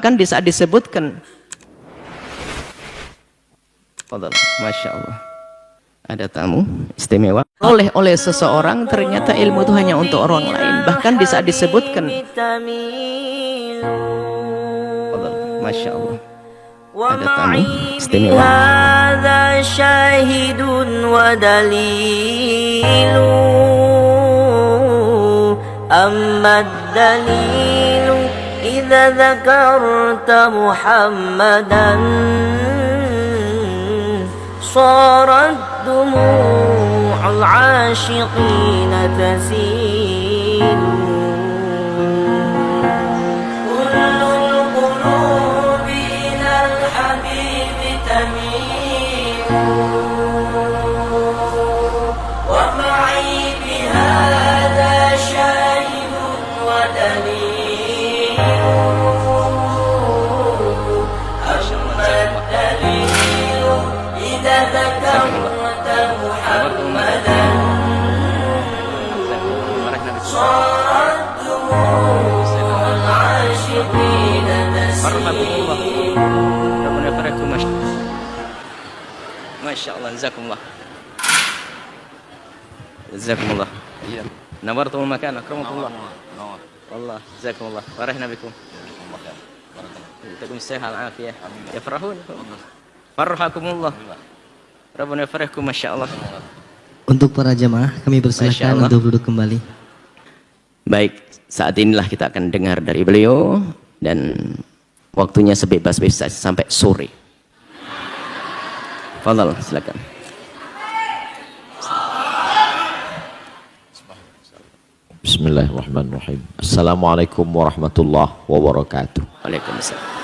Kan di saat disebutkan, Masya Allah, ada tamu istimewa oleh seseorang, ternyata ilmu itu hanya untuk orang lain. Bahkan di saat disebutkan, Masya Allah, ada tamu istimewa. إذا ذكرت محمدا صارت دموع العاشقين تسيل كل القلوب إلى الحبيب تميل ومعي بهذا شاهد ودليل Masya Allah, jazakumullah. Jazakumullah. Iya. Nawartumul makan, akramakumullah. Allah, jazakumullah. Warahna bikum. Takum sehat afiyah. Yafrahun. Farhakumullah. Rabbana yafrahkum, Masya Allah. Untuk para jamaah, kami persilakan untuk duduk kembali. Baik, saat inilah kita akan dengar dari beliau, dan waktunya sebebas-bebas sampai sore. Fadhal, silakan. Bismillahirrahmanirrahim. Assalamualaikum warahmatullahi wabarakatuh. Waalaikumsalam.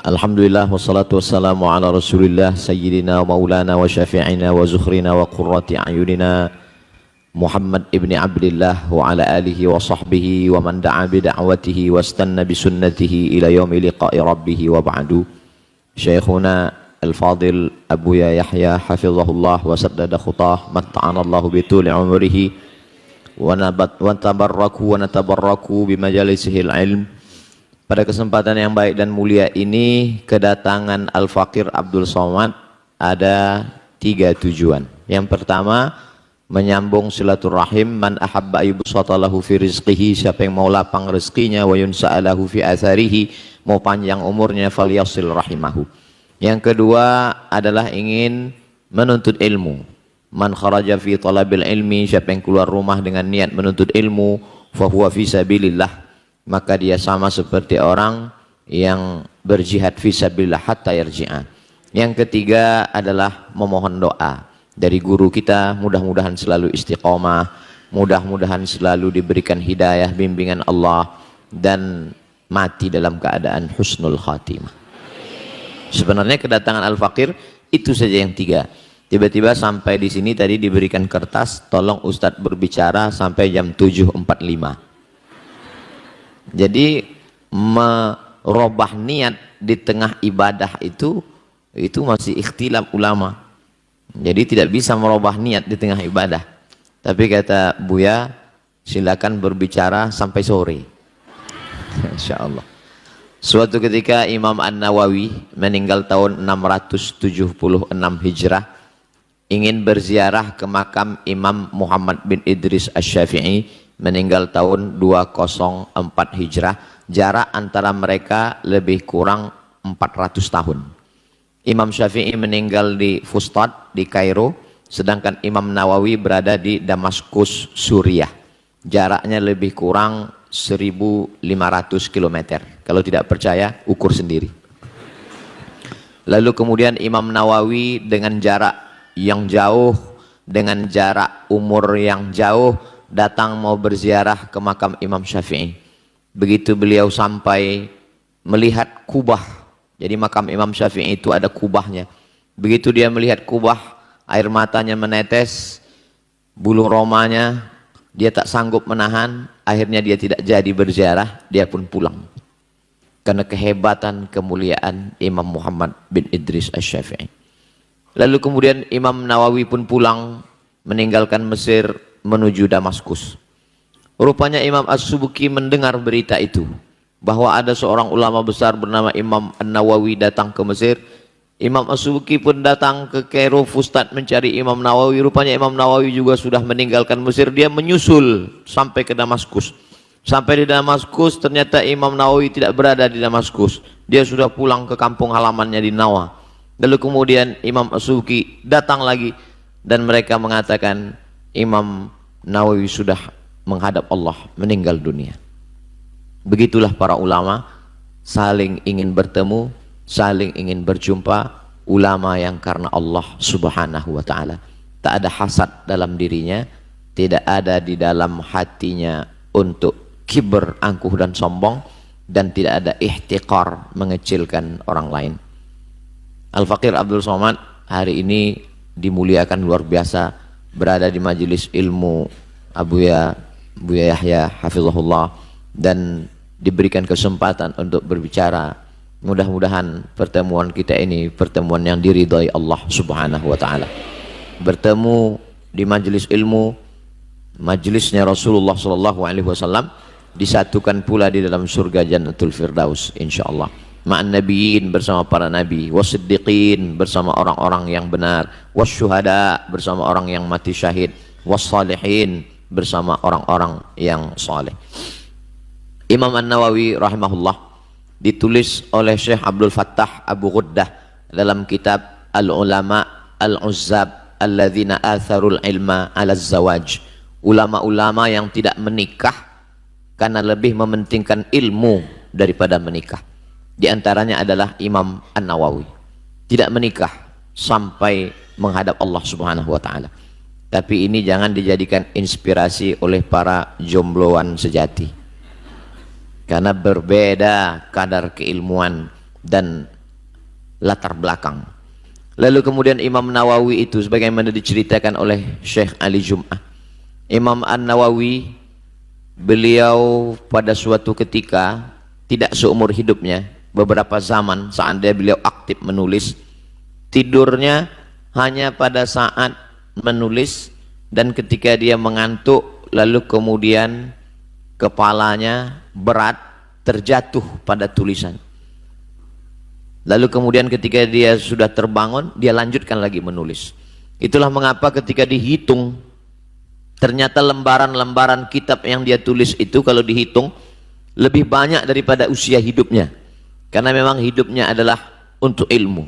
Alhamdulillah wassalatu wassalamu ala rasulillah sayyidina wa maulana wa syafi'ina wa zukhrina wa qurrati a'yunina Muhammad ibn Abdillah wa ala alihi wa sahbihi wa man da'a bi da'watihi wa istanna bi sunnatihi ila yaumi liqa'i rabbih wa ba'du. Syekhuna al-fadil Abu Yahya hafizahullah wa saddada khutah matta'ana Allah bi tuli umrihi wa natabarraku bi majalisihil ilm. Pada kesempatan yang baik dan mulia ini, kedatangan Al-Faqir Abdul Somad ada 3 tujuan. Yang pertama, menyambung silaturahim. Man ahabba yubsatalahu fi rizqihi, siapa yang mau lapang rezekinya, wa yunsa'alahu fi atharihi, mau panjang umurnya, falyasil rahimahu. Yang kedua adalah ingin menuntut ilmu. Man kharaja fi talabil ilmi, siapa yang keluar rumah dengan niat menuntut ilmu, fahuwa fi sabilillah, maka dia sama seperti orang yang berjihad fisabilillah hatta yarji'a. Yang ketiga adalah memohon doa dari guru kita, mudah-mudahan selalu istiqomah, mudah-mudahan selalu diberikan hidayah, bimbingan Allah, dan mati dalam keadaan husnul khatimah. Sebenarnya kedatangan Al-Faqir itu saja yang 3. Tiba-tiba sampai di sini tadi diberikan kertas, tolong Ustadz berbicara sampai jam 7.45. Jadi merubah niat di tengah ibadah itu masih ikhtilaf ulama. Jadi tidak bisa merubah niat di tengah ibadah. Tapi kata Buya, silakan berbicara sampai sore. Insyaallah. Suatu ketika Imam An-Nawawi meninggal tahun 676 Hijrah, ingin berziarah ke makam Imam Muhammad bin Idris Asy-Syafi'i, meninggal tahun 204 Hijrah. Jarak antara mereka lebih kurang 400 tahun. Imam Syafi'i meninggal di Fustat di Kairo, sedangkan Imam Nawawi berada di Damaskus, Suriah. Jaraknya lebih kurang 1.500 km. Kalau tidak percaya, ukur sendiri. Lalu kemudian Imam Nawawi dengan jarak yang jauh, dengan jarak umur yang jauh, datang mau berziarah ke makam Imam Syafi'i. Begitu beliau sampai, melihat kubah. Jadi makam Imam Syafi'i itu ada kubahnya. Begitu dia melihat kubah, air matanya menetes, bulu romanya dia tak sanggup menahan. Akhirnya dia tidak jadi berziarah, dia pun pulang. Karena kehebatan, kemuliaan Imam Muhammad bin Idris Asy-Syafi'i. Lalu kemudian Imam Nawawi pun pulang, meninggalkan Mesir, menuju Damaskus. Rupanya Imam As-Subki mendengar berita itu, bahwa ada seorang ulama besar bernama Imam An-Nawawi datang ke Mesir. Imam As-Subki pun datang ke Kairo, Fustat, mencari Imam Nawawi. Rupanya Imam Nawawi juga sudah meninggalkan Mesir. Dia menyusul sampai ke Damaskus. Sampai di Damaskus, ternyata Imam Nawawi tidak berada di Damaskus. Dia sudah pulang ke kampung halamannya di Nawa. Lalu kemudian Imam As-Subki datang lagi, dan mereka mengatakan Imam Nawawi sudah menghadap Allah, meninggal dunia. Begitulah para ulama saling ingin bertemu, saling ingin berjumpa. Ulama yang karena Allah subhanahu wa ta'ala, tak ada hasad dalam dirinya, tidak ada di dalam hatinya untuk kiber, angkuh dan sombong, dan tidak ada ihtiqar, mengecilkan orang lain. Al-Faqir Abdul Somad hari ini dimuliakan luar biasa, berada di majelis ilmu Buya Yahya hafizahullah, dan diberikan kesempatan untuk berbicara. Mudah-mudahan pertemuan kita ini pertemuan yang diridhai Allah subhanahu wa ta'ala. Bertemu di majelis ilmu, majelisnya Rasulullah sallallahu alaihi wasallam, disatukan pula di dalam surga Jannatul Firdaus insyaallah. Ma'an nabiyyin, bersama para nabi, wasiddiqin, bersama orang-orang yang benar, wasyuhada, bersama orang yang mati syahid, wassalihin, bersama orang-orang yang saleh. Imam An-Nawawi rahimahullah ditulis oleh Syekh Abdul Fattah Abu Ghuddah dalam kitab Al-Ulama Al-Uzzab Alladzina Atharul Ilma Ala Zawaj. Ulama-ulama yang tidak menikah karena lebih mementingkan ilmu daripada menikah. Di antaranya adalah Imam An-Nawawi. Tidak menikah sampai menghadap Allah subhanahu wa ta'ala. Tapi ini jangan dijadikan inspirasi oleh para jombloan sejati, karena berbeda kadar keilmuan dan latar belakang. Lalu kemudian Imam Nawawi itu sebagaimana diceritakan oleh Syekh Ali Jum'ah, Imam An-Nawawi, beliau pada suatu ketika, tidak seumur hidupnya, beberapa zaman seandainya beliau aktif menulis, tidurnya hanya pada saat menulis, dan ketika dia mengantuk lalu kemudian kepalanya berat terjatuh pada tulisan, lalu kemudian ketika dia sudah terbangun dia lanjutkan lagi menulis. Itulah mengapa ketika dihitung ternyata lembaran-lembaran kitab yang dia tulis itu kalau dihitung lebih banyak daripada usia hidupnya, karena memang hidupnya adalah untuk ilmu.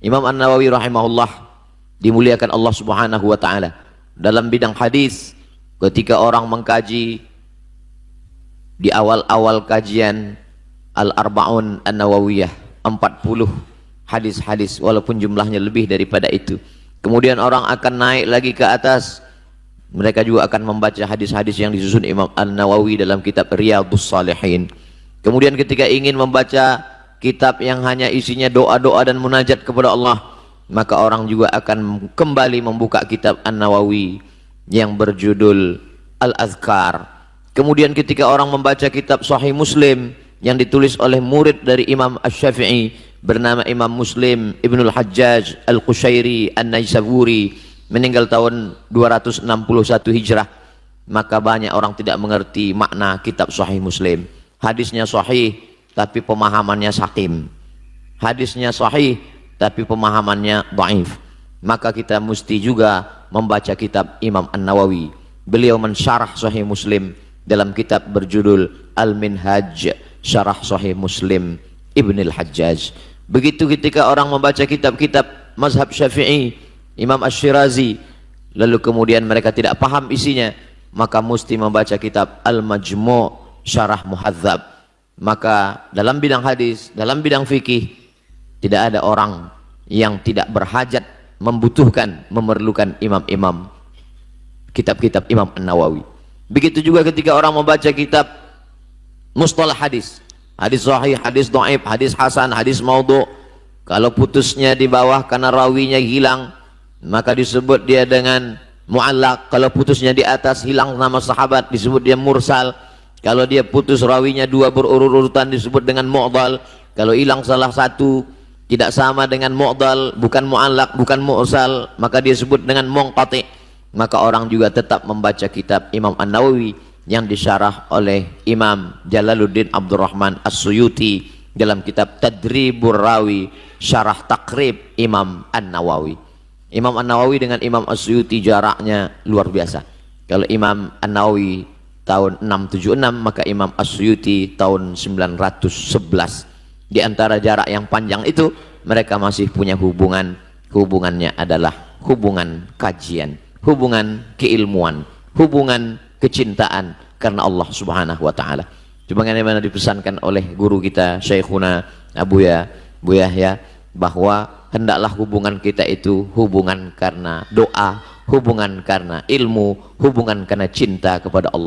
Imam An-Nawawi rahimahullah dimuliakan Allah subhanahu wa ta'ala dalam bidang hadis. Ketika orang mengkaji di awal-awal kajian Al-Arba'un An-Nawawiyah, 40 hadis-hadis, walaupun jumlahnya lebih daripada itu, kemudian orang akan naik lagi ke atas, mereka juga akan membaca hadis-hadis yang disusun Imam An-Nawawi dalam kitab Riyadhus Shalihin. Kemudian ketika ingin membaca kitab yang hanya isinya doa-doa dan munajat kepada Allah, maka orang juga akan kembali membuka kitab An-Nawawi yang berjudul Al-Azkar. Kemudian ketika orang membaca kitab Sahih Muslim yang ditulis oleh murid dari Imam Asy-Syafi'i bernama Imam Muslim Ibnul Hajjaj Al-Qushairi An-Naisaburi, meninggal tahun 261 Hijrah, maka banyak orang tidak mengerti makna kitab Sahih Muslim. Hadisnya sahih tapi pemahamannya sakim, hadisnya sahih tapi pemahamannya dhaif. Maka kita mesti juga membaca kitab Imam An-Nawawi. Beliau mensyarah Sahih Muslim dalam kitab berjudul Al-Minhaj Syarah Sahih Muslim Ibnul Hajjaj. Begitu ketika orang membaca kitab-kitab mazhab Syafi'i, Imam Asy-Syirazi, lalu kemudian mereka tidak paham isinya, maka mesti membaca kitab Al-Majmu' Syarah Muhadzab. Maka dalam bidang hadis, dalam bidang fikih, tidak ada orang yang tidak berhajat, membutuhkan, memerlukan imam-imam kitab-kitab Imam An-Nawawi. Begitu juga ketika orang membaca kitab mustalah hadis, hadis sahih, hadis dhaif, hadis hasan, hadis maudhu', kalau putusnya di bawah karena rawinya hilang, maka disebut dia dengan mu'allaq. Kalau putusnya di atas hilang nama sahabat, disebut dia mursal. Kalau dia putus rawinya dua berurut-urutan, disebut dengan mu'dal. Kalau hilang salah satu, tidak sama dengan mu'dal, bukan mu'allaq, bukan mursal, maka dia sebut dengan munqati. Maka orang juga tetap membaca kitab Imam An-Nawawi yang disyarah oleh Imam Jalaluddin Abdurrahman As-Suyuti dalam kitab Tadribur Rawi Syarah Takrib Imam An-Nawawi. Imam An-Nawawi dengan Imam As-Suyuti jaraknya luar biasa. Kalau Imam An-Nawawi tahun 676, maka Imam As-Suyuti tahun 911. Di antara jarak yang panjang itu mereka masih punya hubungan. Hubungannya adalah hubungan kajian, hubungan keilmuan, hubungan kecintaan karena Allah Subhanahu wa taala. Sebagaimana dipesankan oleh guru kita Syekhuna Abu Yahya, bahwa hendaklah hubungan kita itu hubungan karena doa, hubungan karena ilmu, hubungan karena cinta kepada Allah.